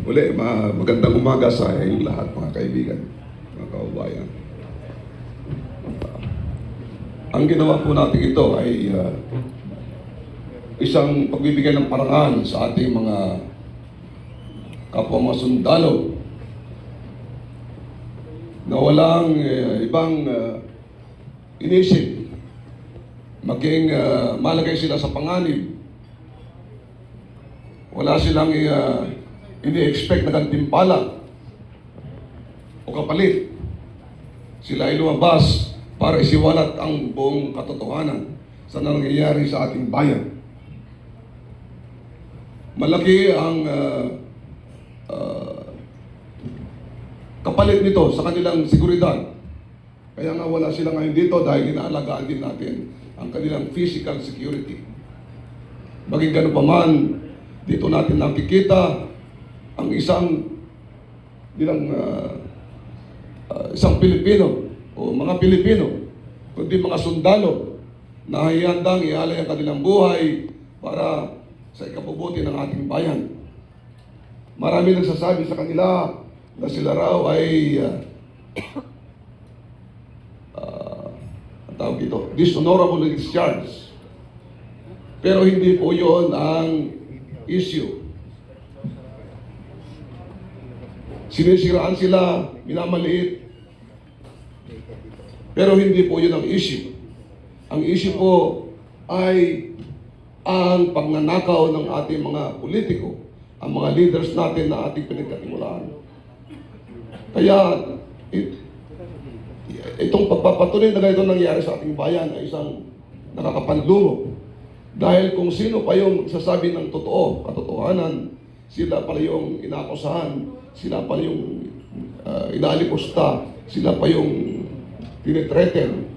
Uli, magandang umaga sa inyong lahat, mga kaibigan, mga kababayan. Ang ginawa po natin ito ay isang pagbibigay ng parangal sa ating mga kapwa mga sundalo na walang ibang inisip, maging malagay sila sa panganib. Wala silang ini-expect na gantimpala o kapalit. Sila ay lumabas para isiwalat ang buong katotohanan sa nangyayari sa ating bayan. Malaki ang kapalit nito sa kanilang seguridad. Kaya nga wala sila ngayon dito dahil inaalagaan din natin ang kanilang physical security. Maging ganun pa man, dito natin nakikita ang isang Pilipino o mga Pilipino, kundi mga sundalo na hiyandang ialay ang kanilang buhay para sa ikabubuti ng ating bayan. Marami nagsasabi sa kanila na sila raw ay ang tawag dito, dishonorably discharged. Pero hindi po yun ang issue. Sinisiraan sila, minamaliit. Pero hindi po yun ang issue. Ang issue po ay ang pagnanakaw ng ating mga politiko, ang mga leaders natin na ating pinagkatiwalaan. Kaya itong pagpapatuloy na ganito nangyari sa ating bayan ay isang nakakapanlumo. Dahil kung sino pa yung sasabi ng totoo, katotohanan, sila pala yung inakusahan, sila pa yung inaalipusta, sila pa yung tinitreaten.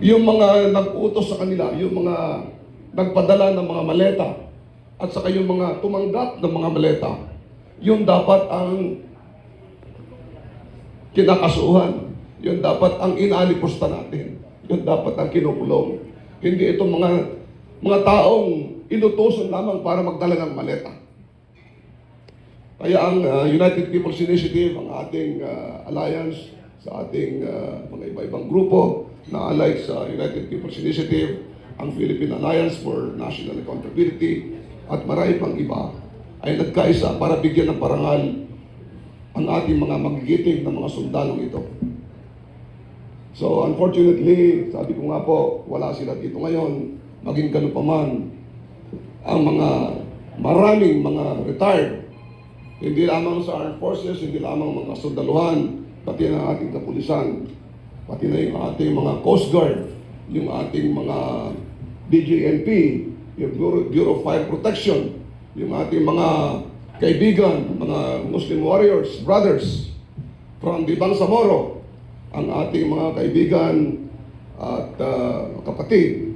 Yung mga nag-utos sa kanila, yung mga nagpadala ng mga maleta, at saka yung mga tumanggap ng mga maleta, yung dapat ang kinakasuhan, yung dapat ang inaalipusta natin, yung dapat ang kinukulong. Hindi itong mga taong inutusan lamang para magdala ng maleta. Kaya ang United People's Initiative, ang ating alliance sa ating mga iba-ibang grupo na allied sa United People's Initiative, ang Philippine Alliance for National Accountability, at marami pang iba, ay nagkaisa para bigyan ng parangal ang ating mga magigiting na mga sundalong ito. So unfortunately, sabi ko nga po, wala sila dito ngayon, maging ganun pa man, ang maraming mga retired, hindi lamang sa armed forces, hindi lamang mga sundaluhan, pati na ating kapulisan, pati na yung ating mga Coast Guard, yung ating mga DJNP, yung Bureau of Fire Protection, yung ating mga kaibigan, mga Muslim warriors, brothers, from the Bangsamoro, ang ating mga kaibigan at kapatid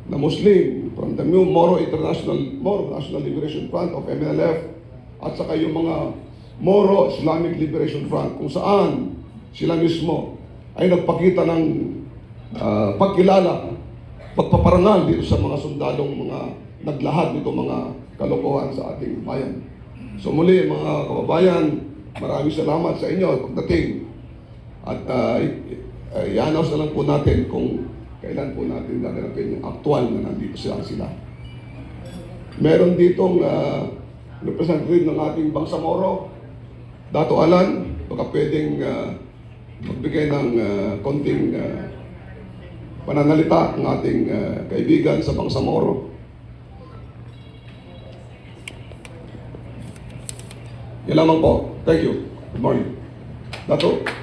na Muslim, from the Moro National Liberation Front of MNLF, at saka yung mga Moro Islamic Liberation Front, kung saan sila mismo ay nagpakita ng pagkilala, pagpaparangal dito sa mga sundalong mga naglahad nito mga kalokohan sa ating bayan. So muli mga kababayan, maraming salamat sa inyo pagdating. At i-announce na lang po natin kung kailan po natin gaganapin yung aktual na nandito sila. Meron ditong representative ng ating Bangsamoro, Dato Alan, baka pwedeng magbigay ng konting pananalita ng ating kaibigan sa Bangsamoro. Yan lamang po. Thank you. Good morning. Dato.